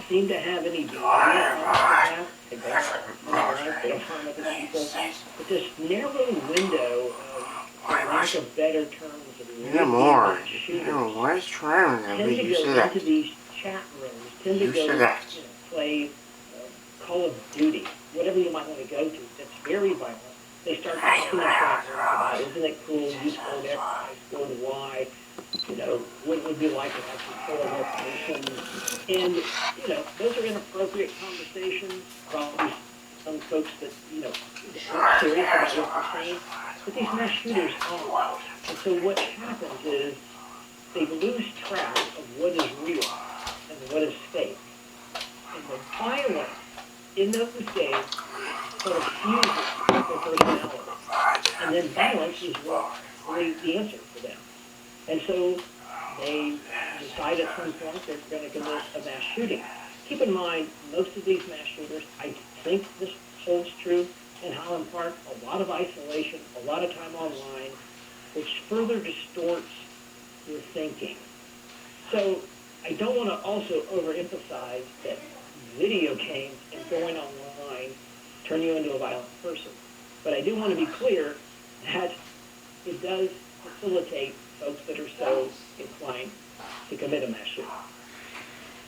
seem to have any behavioral problems with that. They don't life, they don't harm other people. But this narrow window of, for lack of better terms, of mass shooters tend to go into these chat rooms, tend to go, play Call of Duty, whatever you might want to go to. That's very violent. They start talking in chat rooms about, isn't it cool, you scored X, I scored Y, what it would be like to actually kill a person. And, those are inappropriate conversations, probably some folks that, aren't serious about what they're saying, but these mass shooters are. And so what happens is they lose track of what is real and what is fake. And the violence in those games sort of fuses their personality. And then violence is really the answer for them. And so they decide at some point they're going to commit a mass shooting. Keep in mind, most of these mass shooters, I think this holds true in Highland Park, a lot of isolation, a lot of time online, which further distorts your thinking. So I don't want to also overemphasize that video games and going online turn you into a violent person. But I do want to be clear that it does facilitate folks that are so inclined to commit a mass shooting.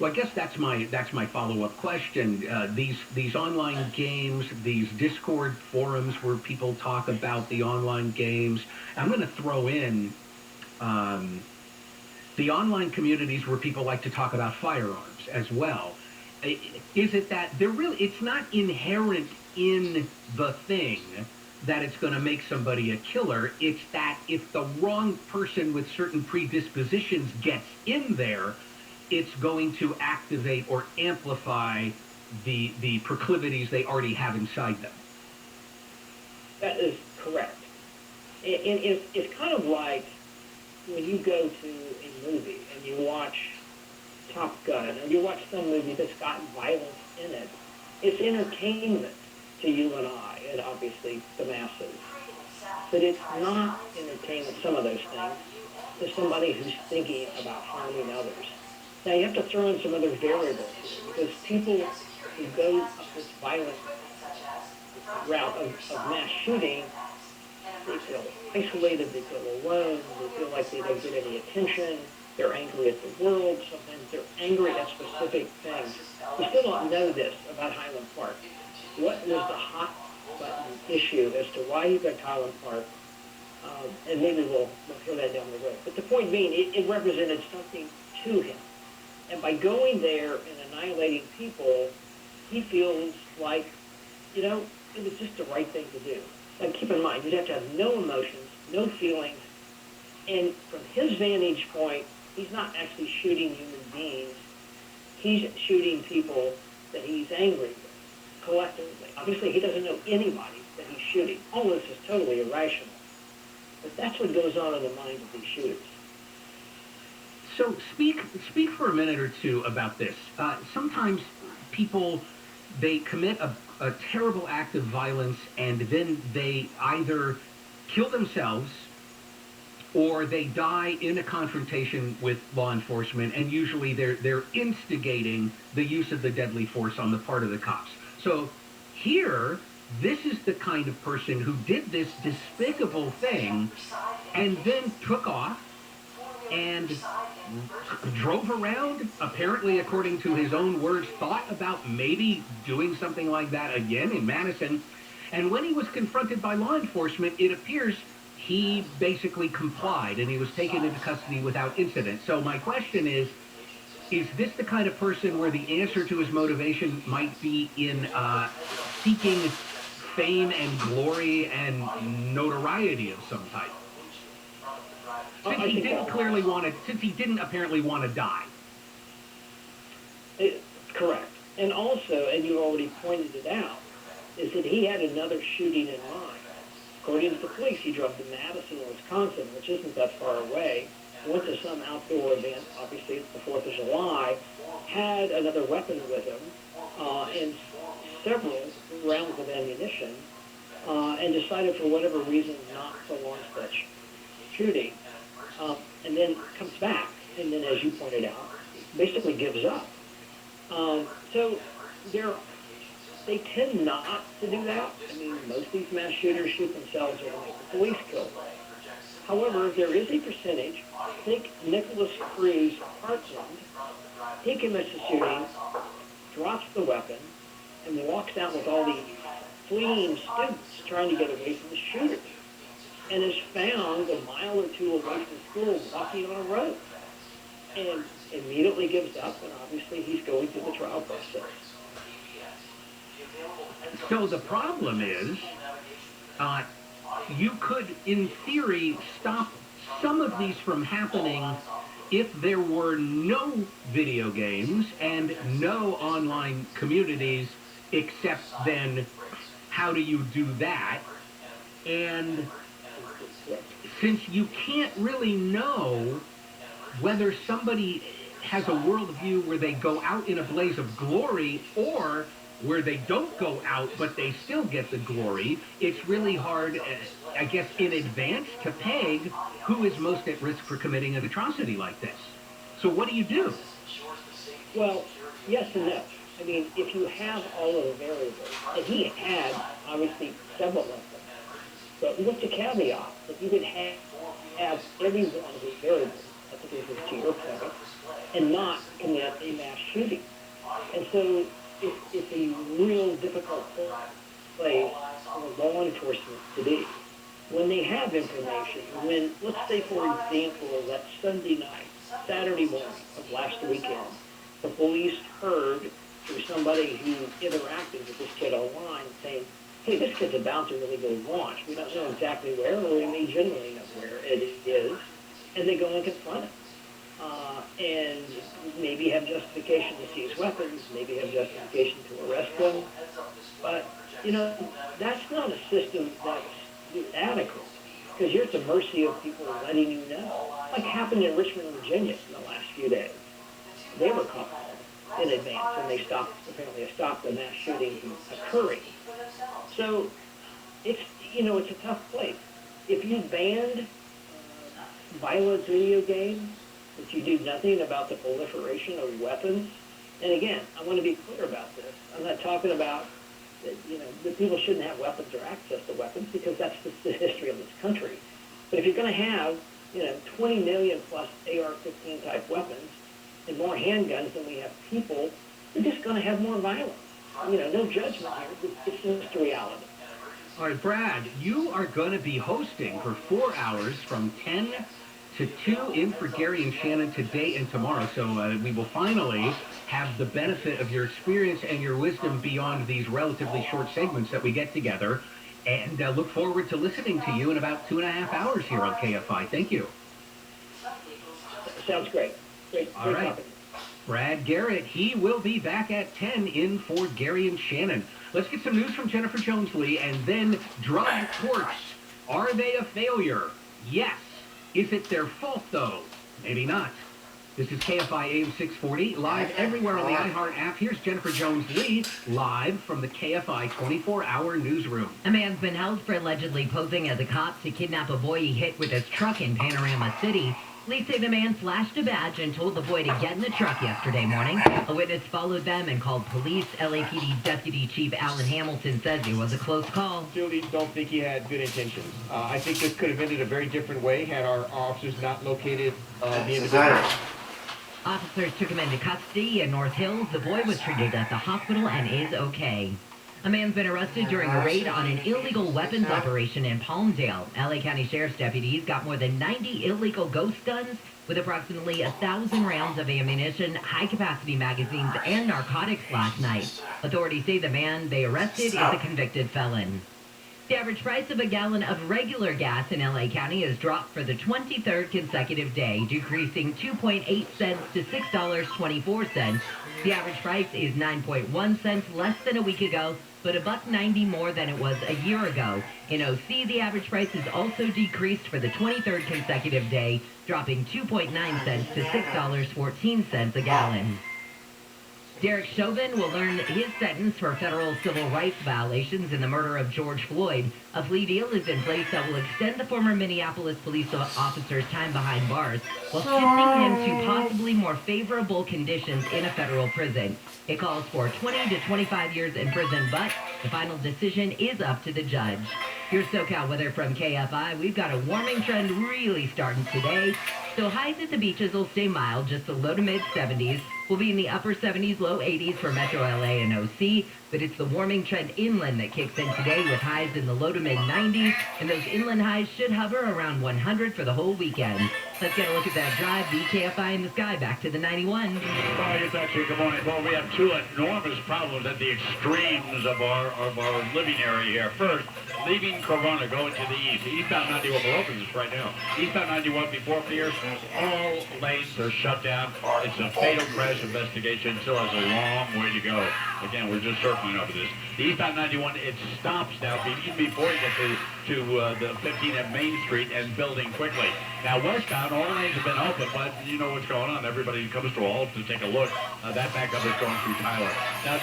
Well, I guess that's my follow-up question. These online games, these Discord forums where people talk about the online games. I'm going to throw in the online communities where people like to talk about firearms as well. Is it that it's not inherent in the thing that it's going to make somebody a killer? It's that if the wrong person with certain predispositions gets in there, it's going to activate or amplify the proclivities they already have inside them. That is correct. And it's kind of like when you go to a movie and you watch Top Gun, or you watch some movie that's got violence in it. It's entertainment to you and I, and obviously the masses. But it's not entertainment, some of those things, to somebody who's thinking about harming others. Now, you have to throw in some other variables here, because people who go up this violent route of mass shooting, they feel isolated, they feel alone, they feel like they don't get any attention, they're angry at the world, sometimes they're angry at specific things. We still don't know this about Highland Park. What was the hot button issue as to why he picked Highland Park? And maybe we'll hear that down the road. But the point being, it represented something to him. And by going there and annihilating people, he feels like, it was just the right thing to do. Now, keep in mind, you'd have to have no emotions, no feelings, and from his vantage point, he's not actually shooting human beings. He's shooting people that he's angry with, collectively. Obviously, he doesn't know anybody that he's shooting. All this is totally irrational. But that's what goes on in the mind of these shooters. So speak for a minute or two about this. Sometimes people, they commit a terrible act of violence, and then they either kill themselves or they die in a confrontation with law enforcement, and usually they're instigating the use of the deadly force on the part of the cops. So here, this is the kind of person who did this despicable thing and then took off and drove around, apparently, according to his own words, thought about maybe doing something like that again in Madison. And when he was confronted by law enforcement, it appears he basically complied and he was taken into custody without incident. So my question is this the kind of person where the answer to his motivation might be in seeking fame and glory and notoriety of some type? Since he didn't apparently want to die. Correct. And also, and you already pointed it out, is that he had another shooting in mind. According to the police, he drove to Madison, Wisconsin, which isn't that far away, went to some outdoor event, obviously it's the 4th of July, had another weapon with him, and several rounds of ammunition, and decided for whatever reason not to launch that shooting. And then comes back, and then, as you pointed out, basically gives up. So they're, they tend not to do that. I mean, most of these mass shooters shoot themselves or make the police kill them. However, there is a percentage. Think Nicholas Cruz, Parkland. He commits a shooting, drops the weapon, and walks out with all these fleeing students trying to get away from the shooters, and is found a mile or two away from school walking on a road, and immediately gives up, and obviously he's going through the trial process. So the problem is, you could, in theory, stop some of these from happening if there were no video games and no online communities, except then how do you do that? And since you can't really know whether somebody has a worldview where they go out in a blaze of glory or where they don't go out but they still get the glory, it's really hard, I guess, in advance to peg who is most at risk for committing an atrocity like this. So what do you do? Well, yes and no. I mean, if you have all of the variables, and he had, obviously, several of them, but with the caveat that you would have every one of these variables, I think it was to your point, and not commit a mass shooting. And so it's a real difficult place for law enforcement to be. When they have information, when, let's say, for example, that Sunday night, Saturday morning of last weekend, the police heard through somebody who interacted with this kid online saying, hey, this kid's about to really go launch. We don't know exactly where, or we may generally know where it is. And they go and confront him. And maybe have justification to seize weapons, maybe have justification to arrest them. But, you know, that's not a system that's adequate, because you're at the mercy of people letting you know. Like happened in Richmond, Virginia in the last few days. They were called in advance, and they apparently stopped the mass shooting from occurring. So it's, you know, it's a tough place. If you banned violent video games, if you do nothing about the proliferation of weapons, and again, I want to be clear about this. I'm not talking about that, you know, that people shouldn't have weapons or access to weapons, because that's the history of this country. But if you're going to have, you know, 20 million plus AR-15 type weapons and more handguns than we have people, we're just going to have more violence. You know, no judgment here. It's just a reality. All right, Brad, you are going to be hosting for 4 hours from 10 to 2 in for Gary and Shannon today and tomorrow. So we will finally have the benefit of your experience and your wisdom beyond these relatively short segments that we get together. And look forward to listening to you in about 2.5 hours here on KFI. Thank you. Sounds great. Great right. topic. Brad Garrett, he will be back at 10 in for Gary and Shannon. Let's get some news from Jennifer Jones-Lee, and then drug courts. Are they a failure? Yes. Is it their fault, though? Maybe not. This is KFI AM 640, live everywhere on the iHeart app. Here's Jennifer Jones-Lee, live from the KFI 24-hour newsroom. A man's been held for allegedly posing as a cop to kidnap a boy he hit with his truck in Panorama City. Police say the man flashed a badge and told the boy to get in the truck yesterday morning. A witness followed them and called police. LAPD Deputy Chief Alan Hamilton says it was a close call. Still don't think he had good intentions. I think this could have ended a very different way had our officers not located the individual. Officers took him into custody in North Hills. The boy was treated at the hospital and is okay. A man's been arrested during a raid on an illegal weapons operation in Palmdale. LA County Sheriff's deputies got more than 90 illegal ghost guns with approximately 1,000 rounds of ammunition, high-capacity magazines, and narcotics last night. Authorities say the man they arrested is a convicted felon. The average price of a gallon of regular gas in LA County has dropped for the 23rd consecutive day, decreasing 2.8 cents to $6.24. The average price is 9.1 cents less than a week ago, but $1.90 more than it was a year ago. In OC, the average price has also decreased for the 23rd consecutive day, dropping 2.9 cents to $6.14 a gallon. Derek Chauvin will learn his sentence for federal civil rights violations in the murder of George Floyd. A plea deal is in place that will extend the former Minneapolis police officer's time behind bars while shifting him to possibly more favorable conditions in a federal prison. It calls for 20 to 25 years in prison, but the final decision is up to the judge. Here's SoCal weather from KFI. We've got a warming trend really starting today. So highs at the beaches will stay mild, just the low to mid 70s. We'll be in the upper 70s, low 80s for Metro LA and OC. But it's the warming trend inland that kicks in today with highs in the low to mid 90s. And those inland highs should hover around 100 for the whole weekend. Let's get a look at that drive. KFI in the sky, back to the 91. Well, it's actually, good morning. Well, we have two enormous problems at the extremes of our living area here. First, leaving Corona, going to the east. Eastbound 91, we're open this right now. Eastbound 91 before Pierce, all lanes are shut down. It's a fatal crash investigation. Still has a long way to go. Again, we're just circling over this. The eastbound 91, it stops now, even before you get to the 15 at Main Street and building quickly. Now, westbound, all lanes have been open, but you know what's going on. Everybody comes to a halt to take a look. That backup is going through Tyler. Now,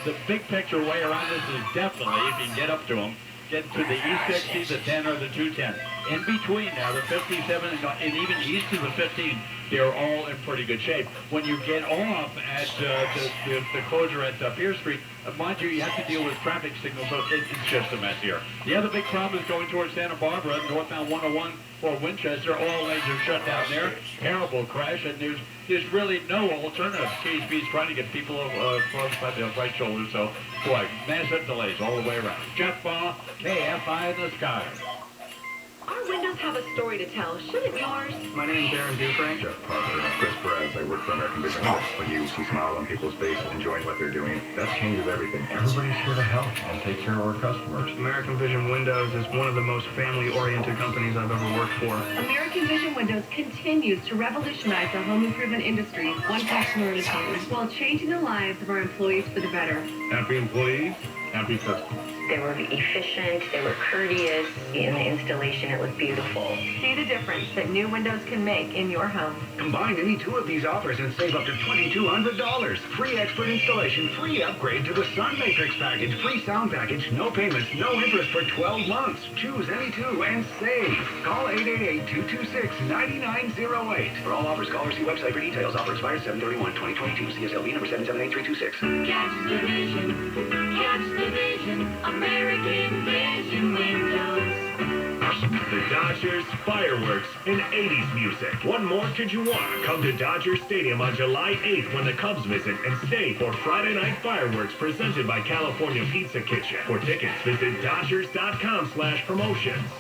the big picture way around this is definitely, if you can get up to them, get to the E60, the 10, or the 210. In between now, the 57 and even east of the 15, they're all in pretty good shape. When you get off at the closure at Pierce Street, mind you, you have to deal with traffic signals, so it's just a mess here. The other big problem is going towards Santa Barbara, northbound 101 for Winchester. All lanes are shut down there. Terrible crash, and there's really no alternative. KSB's trying to get people across by the right shoulder, so, boy, massive delays all the way around. Jeff Baugh, KFI in the sky. Our windows have a story to tell, shouldn't yours? My name's Aaron Dufresne. Jeff Parker and Chris Perez. I work for American Vision. When you see smiles on people's faces, enjoying what they're doing, that changes everything. Everybody's here to help and take care of our customers. American Vision Windows is one of the most family-oriented companies I've ever worked for. American Vision Windows continues to revolutionize the home improvement industry, one customer at a time, while changing the lives of our employees for the better. Happy employees, happy customers. They were efficient, they were courteous. In the installation, it was beautiful. See the difference that new windows can make in your home. Combine any two of these offers and save up to $2,200. Free expert installation, free upgrade to the Sun Matrix package, free sound package, no payments, no interest for 12 months. Choose any two and save. Call 888-226-9908. For all offers, call or see website for details. Offer expires 7/31/2022. CSLB number 778326. Catch the vision. Catch the vision. American Vision Windows. The Dodgers, fireworks, and 80s music. What more could you want? Come to Dodger Stadium on July 8th when the Cubs visit and stay for Friday Night Fireworks presented by California Pizza Kitchen. For tickets, visit Dodgers.com/promotions.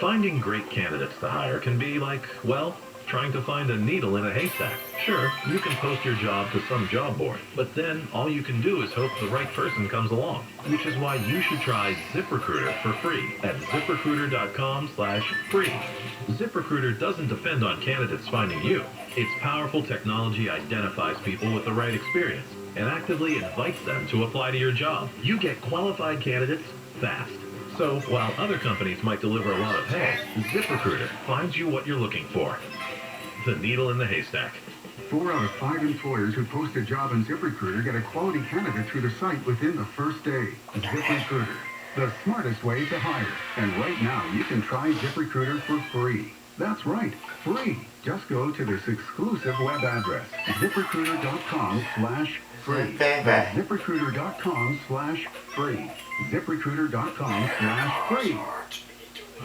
Finding great candidates to hire can be like, well, trying to find a needle in a haystack. Sure, you can post your job to some job board, but then all you can do is hope the right person comes along, which is why you should try ZipRecruiter for free at ZipRecruiter.com/free. ZipRecruiter doesn't depend on candidates finding you. Its powerful technology identifies people with the right experience and actively invites them to apply to your job. You get qualified candidates fast. So while other companies might deliver a lot of hay, ZipRecruiter finds you what you're looking for. The needle in the haystack. 4 out of 5 employers who post a job on ZipRecruiter get a quality candidate through the site within the first day. ZipRecruiter, the smartest way to hire. And right now, you can try ZipRecruiter for free. That's right, free. Just go to this exclusive web address, ZipRecruiter.com/free. That's ZipRecruiter.com/free. ZipRecruiter.com/free.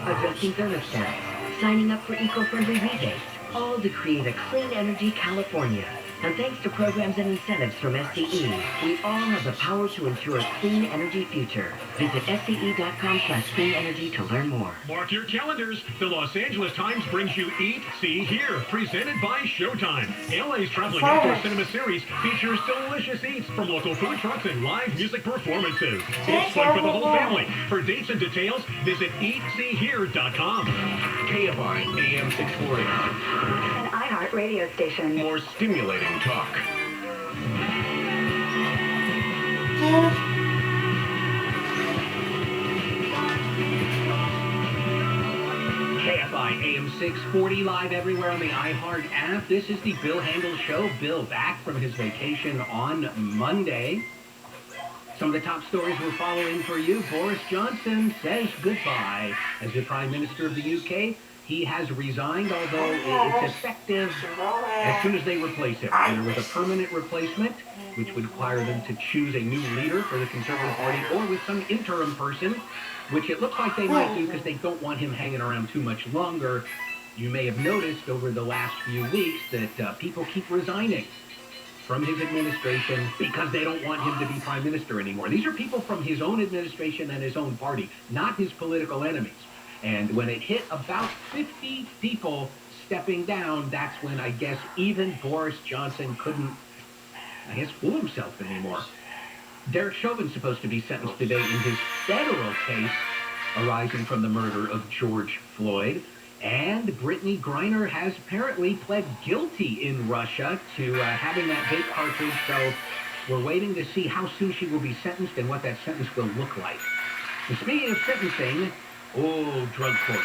Adjusting thermostats, signing up for eco-friendly rebates, all to create a clean energy California. And thanks to programs and incentives from SCE, we all have the power to ensure a clean energy future. Visit SCE.com/clean energy to learn more. Mark your calendars. The Los Angeles Times brings you Eat, See, Hear, presented by Showtime. LA's traveling outdoor cinema series features delicious eats from local food trucks and live music performances. It's fun for the whole family. For dates and details, visit EatSeeHear.com. KFI AM 640. An iHeart radio station. More stimulating talk. KFI AM FM 640 live everywhere on the iHeart app. This is the Bill Handel Show. Bill back from his vacation on Monday. Some of the top stories we're following for you. Boris Johnson says goodbye as the Prime Minister of the UK. He has resigned, although it's effective as soon as they replace him. Either with a permanent replacement, which would require them to choose a new leader for the Conservative Party, or with some interim person, which it looks like they might do because they don't want him hanging around too much longer. You may have noticed over the last few weeks that people keep resigning from his administration because they don't want him to be Prime Minister anymore. These are people from his own administration and his own party, not his political enemies. And when it hit about 50 people stepping down, that's when I guess even Boris Johnson couldn't, fool himself anymore. Derek Chauvin's supposed to be sentenced today in his federal case arising from the murder of George Floyd. And Brittany Griner has apparently pled guilty in Russia to having that vape cartridge. So we're waiting to see how soon she will be sentenced and what that sentence will look like. And speaking of sentencing, drug courts.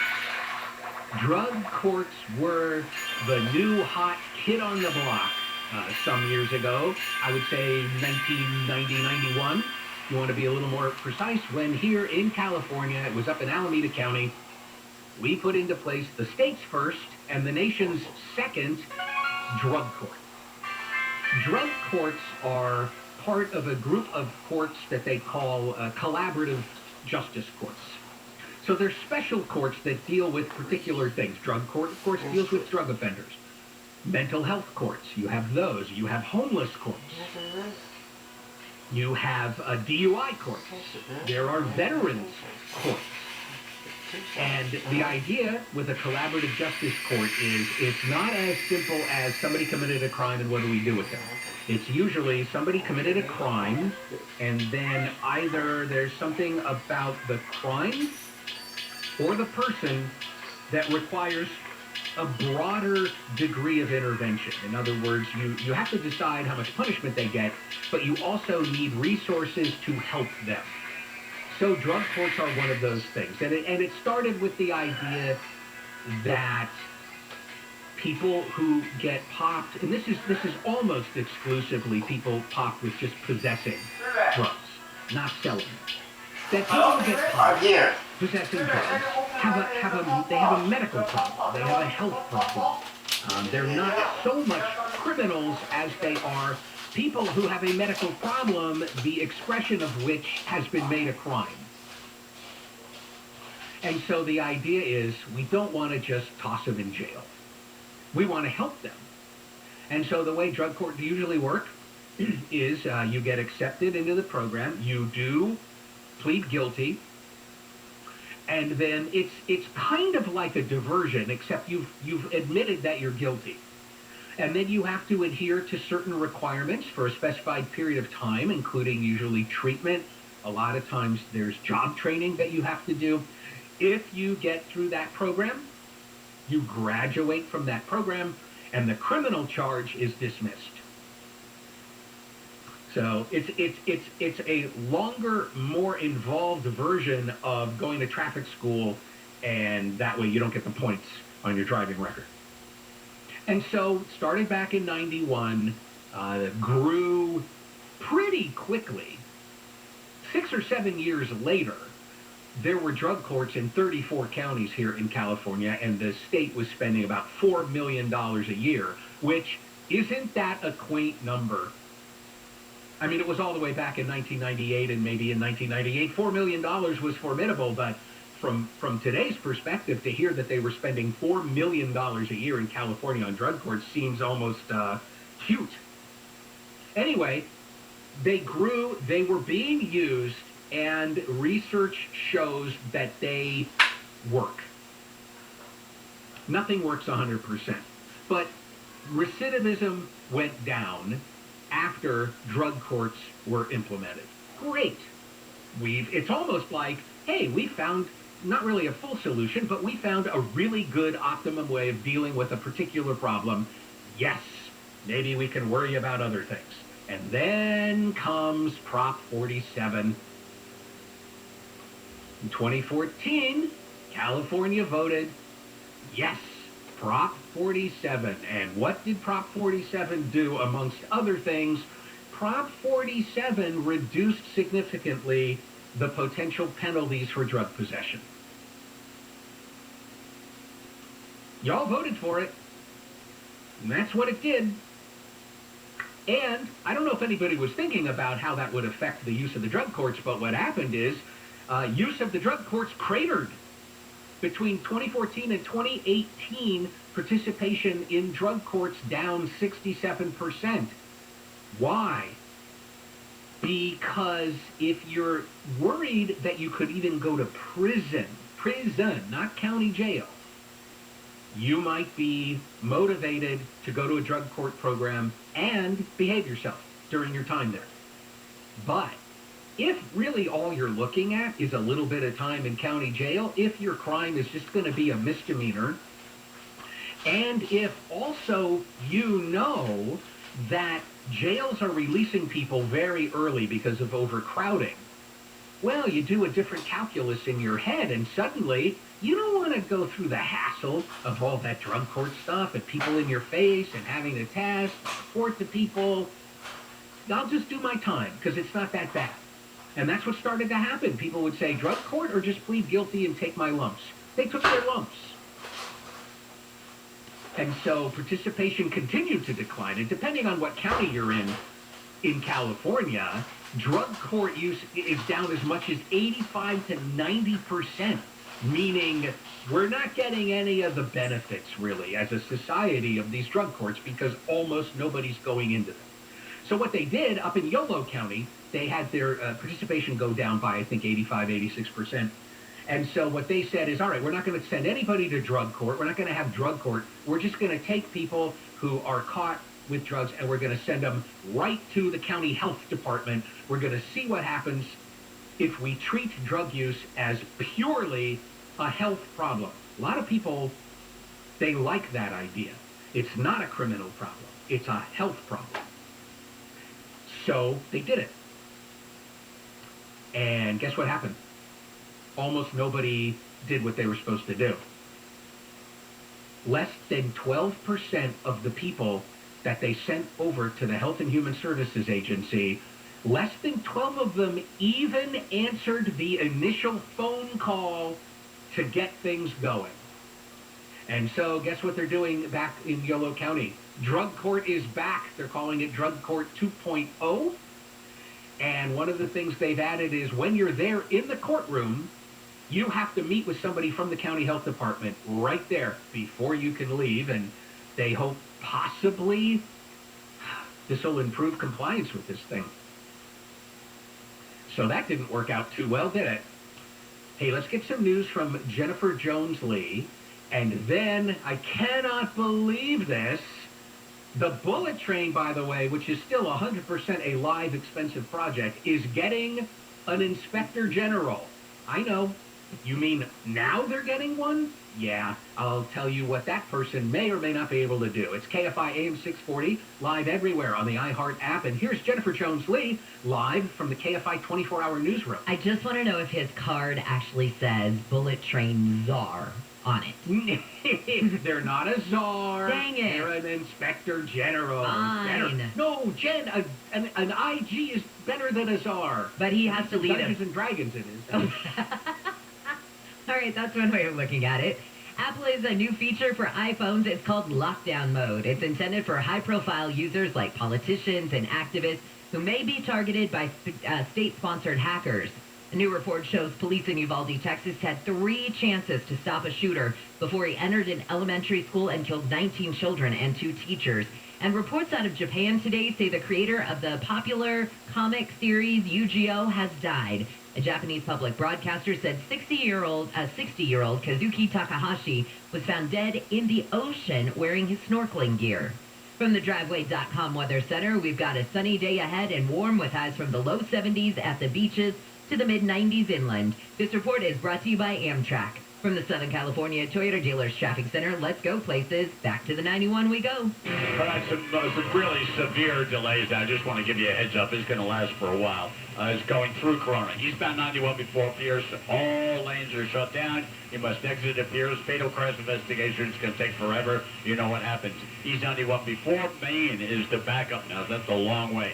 Drug courts were the new hot kid on the block some years ago. I would say 1990, 91. If you want to be a little more precise, when here in California, it was up in Alameda County, we put into place the state's first and the nation's second drug court. Drug courts are part of a group of courts that they call collaborative justice courts. So they're special courts that deal with particular things. Drug court, of course, deals with drug offenders. Mental health courts, you have those. You have homeless courts. You have DUI courts. There are veterans courts. And the idea with a collaborative justice court is it's not as simple as somebody committed a crime and what do we do with them. It's usually somebody committed a crime and then either there's something about the crime or the person that requires a broader degree of intervention. In other words, you have to decide how much punishment they get, but you also need resources to help them. So drug courts are one of those things. And it started with the idea that people who get popped, and this is almost exclusively people popped with just possessing drugs, not selling them. That people who get popped possessing drugs they have a medical problem. They have a health problem. They're not so much criminals as they are people who have a medical problem, the expression of which has been made a crime. And so the idea is we don't want to just toss them in jail. We want to help them. And so the way drug court usually work is you get accepted into the program, you do plead guilty, and then it's kind of like a diversion, except you've admitted that you're guilty. And then you have to adhere to certain requirements for a specified period of time, including usually treatment. A lot of times there's job training that you have to do. If you get through that program, you graduate from that program, and the criminal charge is dismissed. So it's a longer, more involved version of going to traffic school, and that way you don't get the points on your driving record. And so, started back in 91, grew pretty quickly. 6 or 7 years later, there were drug courts in 34 counties here in California, and the state was spending about $4 million a year, which isn't that a quaint number? I mean, it was all the way back in 1998 and maybe in 1998. $4 million was formidable, but from today's perspective, to hear that they were spending $4 million a year in California on drug courts seems almost cute. Anyway, they grew, they were being used, and research shows that they work. Nothing works 100%, but recidivism went down after drug courts were implemented. Great. It's almost like, hey, we found not really a full solution, but we found a really good optimum way of dealing with a particular problem. Yes, maybe we can worry about other things. And then comes Prop 47. In 2014, California voted yes Prop 47. And what did Prop 47 do, amongst other things? Prop 47 reduced significantly the potential penalties for drug possession. Y'all voted for it, and that's what it did. And I don't know if anybody was thinking about how that would affect the use of the drug courts, but what happened is use of the drug courts cratered. Between 2014 and 2018, participation in drug courts down 67%. Why? Because if you're worried that you could even go to prison, not county jail, you might be motivated to go to a drug court program and behave yourself during your time there. But if really all you're looking at is a little bit of time in county jail, if your crime is just going to be a misdemeanor, and if also you know that jails are releasing people very early because of overcrowding, well, you do a different calculus in your head, and suddenly you don't want to go through the hassle of all that drug court stuff and people in your face and having to test, report to people. I'll just do my time because it's not that bad. And that's what started to happen. People would say, drug court or just plead guilty and take my lumps. They took their lumps. And so participation continued to decline. And depending on what county you're in California, drug court use is down as much as 85 to 90%, meaning we're not getting any of the benefits, really, as a society of these drug courts because almost nobody's going into them. So what they did up in Yolo County, they had their participation go down by, I think, 85, 86%. And so what they said is, all right, we're not going to send anybody to drug court. We're not going to have drug court. We're just going to take people who are caught with drugs and we're going to send them right to the county health department. We're going to see what happens if we treat drug use as purely a health problem. A lot of people, they like that idea. It's not a criminal problem. It's a health problem. So they did it. And guess what happened? Almost nobody did what they were supposed to do. Less than 12% of the people that they sent over to the Health and Human Services Agency, less than 12 of them even answered the initial phone call to get things going. And so guess what they're doing back in Yolo County? Drug court is back. They're calling it Drug Court 2.0. And one of the things they've added is when you're there in the courtroom, you have to meet with somebody from the county health department right there before you can leave. And they hope possibly this will improve compliance with this thing. So that didn't work out too well, did it? Hey, let's get some news from Jennifer Jones-Lee. And then, I cannot believe this, the bullet train, by the way, which is still 100% a live, expensive project, is getting an inspector general. I know. You mean now they're getting one? Yeah, I'll tell you what that person may or may not be able to do. It's KFI AM 640, live everywhere on the iHeart app. And here's Jennifer Jones-Lee, live from the KFI 24-hour newsroom. I just want to know if his card actually says Bullet Train Czar on it. They're not a czar. Dang it. They're an inspector general. Fine. No, Jen, an IG is better than a czar. But he has to lead Dungeons and Dragons it is. All right, that's one way of looking at it. Apple has a new feature for iPhones. It's called Lockdown Mode. It's intended for high-profile users like politicians and activists who may be targeted by state-sponsored hackers. A new report shows police in Uvalde, Texas, had 3 chances to stop a shooter before he entered an elementary school and killed 19 children and 2 teachers. And reports out of Japan today say the creator of the popular comic series Yu-Gi-Oh! Has died. A Japanese public broadcaster said 60-year-old Kazuki Takahashi was found dead in the ocean wearing his snorkeling gear. From the Driveway.com Weather Center, we've got a sunny day ahead and warm with highs from the low 70s at the beaches to the mid-90s inland. This report is brought to you by Amtrak. From the Southern California Toyota Dealers Shopping Center, let's go places. Back to the 91 we go. All right, some really severe delays. I just want to give you a heads up. It's going to last for a while. It's going through Corona. Eastbound 91 before Pierce. All lanes are shut down. You must exit at Pierce. Fatal crash investigation is going to take forever. You know what happens. East 91 before Maine is the backup now. That's a long way.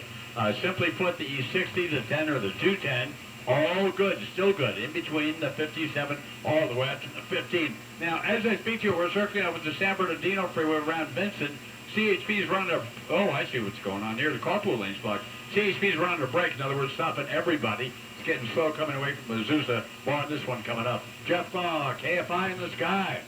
Simply put, the E60, the 10, or the 210, all good, still good. In between the 57 all the way up to the 15. Now, as I speak to you, we're circling out with the San Bernardino freeway around Vincent. CHP's running a... Oh, I see what's going on here. The carpool lane's blocked. CHP's running a break. In other words, stopping everybody. It's getting slow coming away from Azusa. More on this one coming up. Jeff KFI in the sky.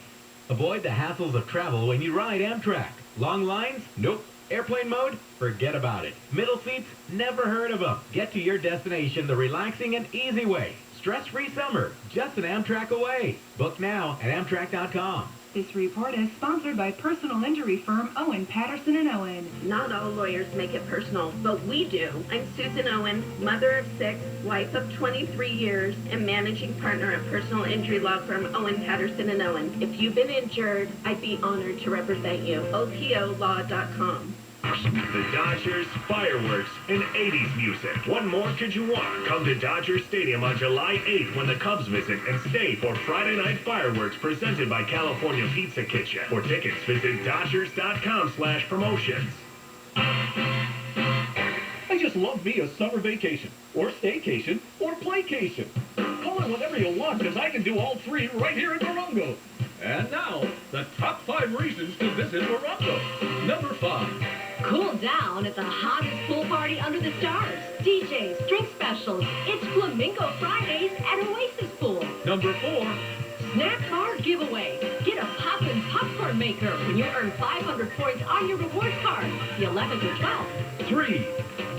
Avoid the hassles of travel when you ride Amtrak. Long lines? Nope. Airplane mode? Forget about it. Middle seats? Never heard of them. Get to your destination the relaxing and easy way. Stress-free summer. Just an Amtrak away. Book now at Amtrak.com. This report is sponsored by personal injury firm Owen, Patterson & Owen. Not all lawyers make it personal, but we do. I'm Susan Owen, mother of 6, wife of 23 years, and managing partner at personal injury law firm Owen, Patterson & Owen. If you've been injured, I'd be honored to represent you. OPOlaw.com. The Dodgers, fireworks, and 80s music. What more could you want? Come to Dodger Stadium on July 8th when the Cubs visit and stay for Friday Night Fireworks presented by California Pizza Kitchen. For tickets, visit Dodgers.com/promotions. I just love me a summer vacation, or staycation, or playcation. Call it whatever you want, because I can do all three right here in Morongo. And now, the top 5 reasons to visit Morongo. Number 5. Cool down at the hottest pool party under the stars. DJs, drink specials. It's Flamingo Fridays at Oasis Pool. Number 4. Snack bar giveaway. Get a poppin' popcorn maker when you earn 500 points on your reward card. The 11th or 12th. 3.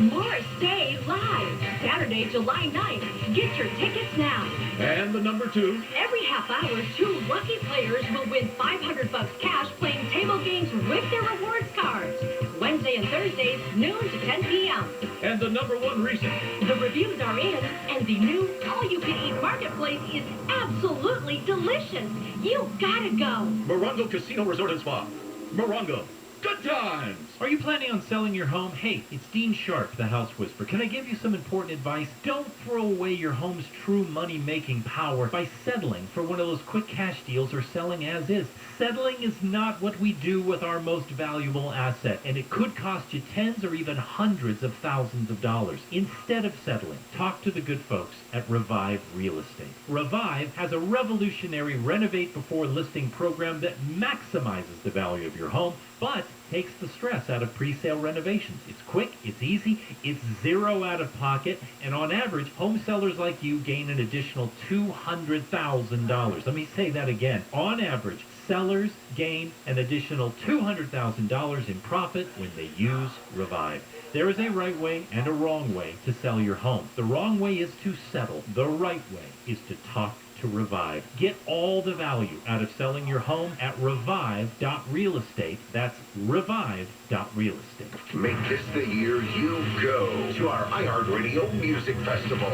Morris Day Live. Saturday, July 9th. Get your tickets now. And the number 2. Every half hour, 2 lucky players will win $500 cash playing table games with their rewards cards. Wednesday and Thursdays, noon to 10 p.m. And the number 1 reason. The reviews are in, and the new all-you-can-eat marketplace is absolutely delicious. You gotta go. Morongo Casino Resort and Spa. Morongo. Good times! Are you planning on selling your home? Hey, it's Dean Sharp, the House Whisperer. Can I give you some important advice? Don't throw away your home's true money-making power by settling for one of those quick cash deals or selling as is. Settling is not what we do with our most valuable asset, and it could cost you tens or even hundreds of thousands of dollars. Instead of settling, talk to the good folks at Revive Real Estate. Revive has a revolutionary renovate before listing program that maximizes the value of your home, but takes the stress out of pre-sale renovations. It's quick, it's easy, it's zero out of pocket, and on average, home sellers like you gain an additional $200,000. Let me say that again. On average, sellers gain an additional $200,000 in profit when they use Revive. There is a right way and a wrong way to sell your home. The wrong way is to settle. The right way is to talk to Revive. Get all the value out of selling your home at revive.realestate. That's revive.realestate. Make this the year you go to our iHeartRadio Music Festival.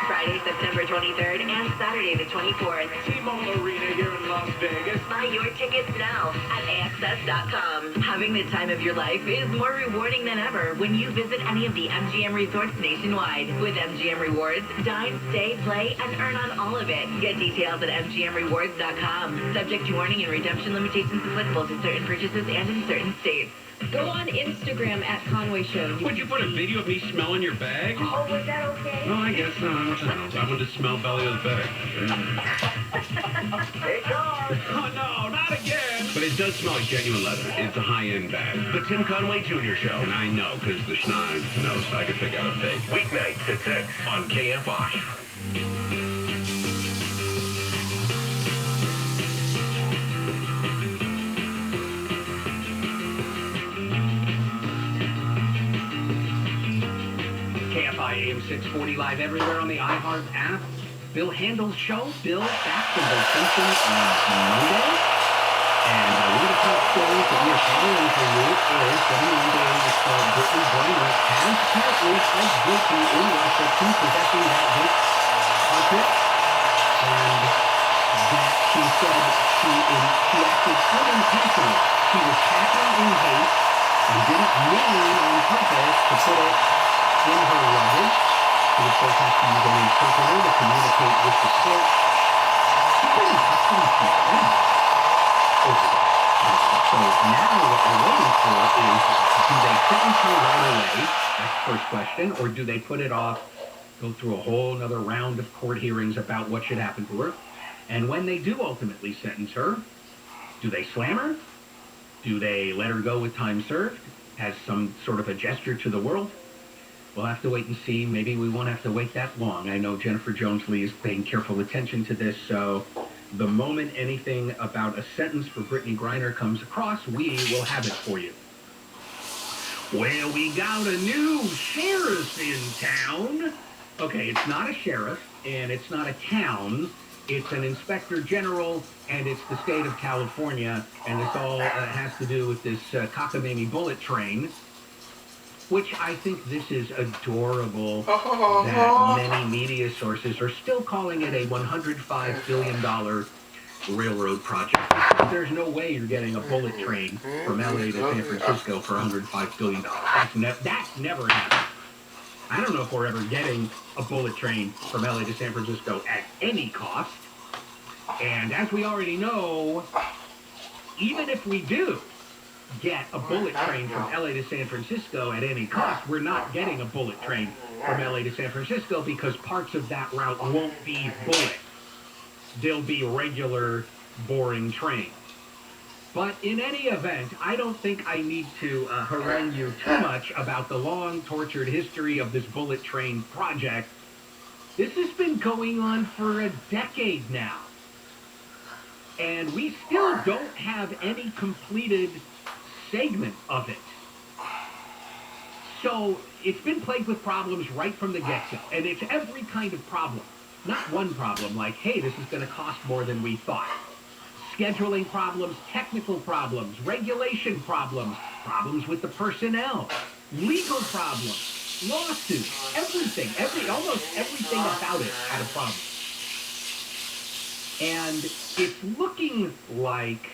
Friday, September 23rd and Saturday the 24th. T-Mobile Arena here in Las Vegas. Buy your tickets now at AXS.com. Having the time of your life is more rewarding than ever when you visit any of the MGM resorts nationwide. With MGM Rewards, dine, stay, play, and earn on all of it. Get details at MGMRewards.com. Subject to warning and redemption limitations applicable to certain purchases and in certain states. Go on Instagram at Conway Show. Would you put a video of me smelling your bag? Oh, was that okay? No, I guess not. I wanted to smell belly of the bag. Hey, George! Oh, no, not again! But it does smell like genuine leather. It's a high-end bag. The Tim Conway Jr. Show. And I know, because the schnoz knows I can pick out a fake. Weeknights at 6 on KFI. KFI AM 640 live everywhere on the iHeart app. Bill Handel's show. Bill back from vacation on Monday. And one of the top stories that we are following for you is WNBA star Brittany Griner has apparently pled guilty in Russia to possessing that vape cartridge. and that she said she acted unintentionally. She was packing in haste and didn't mean on purpose to put it in her luggage. She of course has to use an interpreter to communicate with the court. She's been customs suspended over that. So now what we're waiting for is, do they sentence her right away? That's the first question. Or do they put it off, go through a whole another round of court hearings about what should happen to her? And when they do ultimately sentence her, do they slam her? Do they let her go with time served as some sort of a gesture to the world? We'll have to wait and see. Maybe we won't have to wait that long. I know Jennifer Jones-Lee is paying careful attention to this, so the moment anything about a sentence for Brittany Griner comes across, we will have it for you. Well, we got a new sheriff in town. Okay, it's not a sheriff, and it's not a town. It's an inspector general, and it's the state of California, and this all has to do with this cockamamie bullet train, which I think this is adorable that many media sources are still calling it a $105 billion railroad project. There's no way you're getting a bullet train from LA to San Francisco for $105 billion. That's never happened. I don't know if we're ever getting a bullet train from LA to San Francisco at any cost. And as we already know, even if we do get a bullet train from LA to San Francisco at any cost, we're not getting a bullet train from LA to San Francisco because parts of that route won't be bullets. They'll be regular, boring trains. But in any event, I don't think I need to harangue you too much about the long, tortured history of this bullet train project. This has been going on for a decade now. And we still don't have any completed segment of it. So it's been plagued with problems right from the get-go. And it's every kind of problem. Not one problem like, hey, this is going to cost more than we thought. Scheduling problems, technical problems, regulation problems, problems with the personnel, legal problems, lawsuits, everything, almost everything about it had a problem. And it's looking like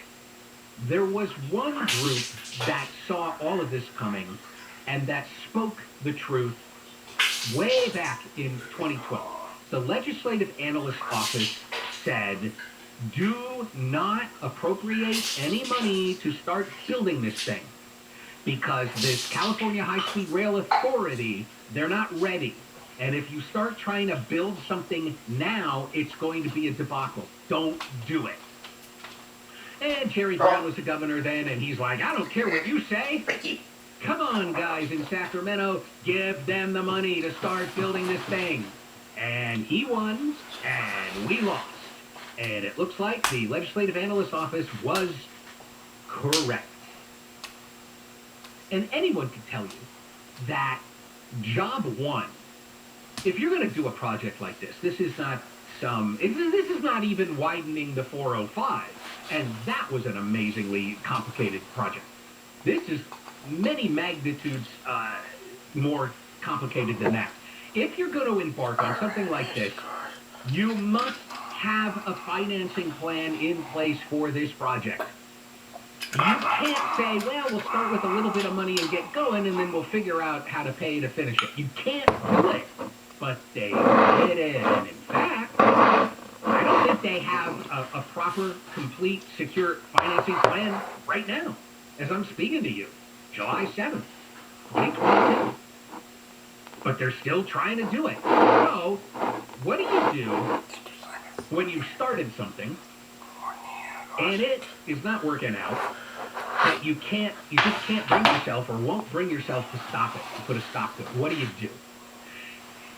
there was one group that saw all of this coming and that spoke the truth way back in 2012. The Legislative Analyst Office said, do not appropriate any money to start building this thing because this California High-Speed Rail Authority, they're not ready. And if you start trying to build something now, it's going to be a debacle. Don't do it. And Jerry Brown was the governor then, and he's like, I don't care what you say. Come on, guys in Sacramento, give them the money to start building this thing. And he won, and we lost. And it looks like the Legislative Analyst Office was correct. And anyone can tell you that job one, if you're going to do a project like this, this is not even widening the 405. And that was an amazingly complicated project. This is many magnitudes more complicated than that. If you're going to embark on something like this, you must have a financing plan in place for this project. You can't say, well, we'll start with a little bit of money and get going, and then we'll figure out how to pay to finish it. You can't do it. But they did it. And in fact, I don't think they have a proper, complete, secure financing plan right now, as I'm speaking to you, July 7th, 2022. But they're still trying to do it. So, what do you do when you started something and it is not working out, but you just can't bring yourself or won't bring yourself to stop it, to put a stop to it? What do?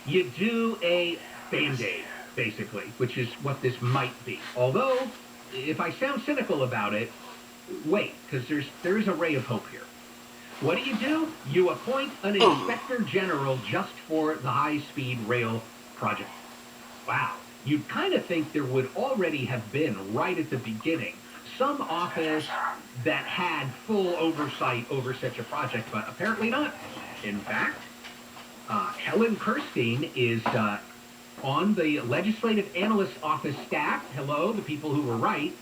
You do a Band-Aid, basically, which is what this might be. Although, if I sound cynical about it, wait, because there is a ray of hope here. What do? You appoint an inspector general just for the high-speed rail project. Wow. You'd kind of think there would already have been, right at the beginning, some office that had full oversight over such a project, but apparently not. In fact, Helen Kirstein is on the Legislative Analyst Office staff. Hello, the people who were right.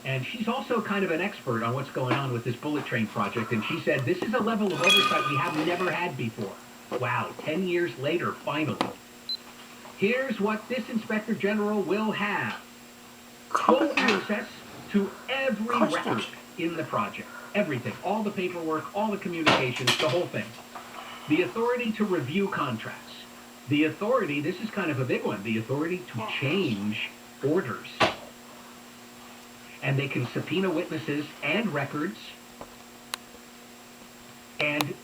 And she's also kind of an expert on what's going on with this bullet train project. And she said, this is a level of oversight we have never had before. Wow, 10 years later, finally. Here's what this Inspector General will have. Full access to every record in the project. Everything. All the paperwork, all the communications, the whole thing. The authority to review contracts. The authority, this is kind of a big one, the authority to change orders. And they can subpoena witnesses and records. And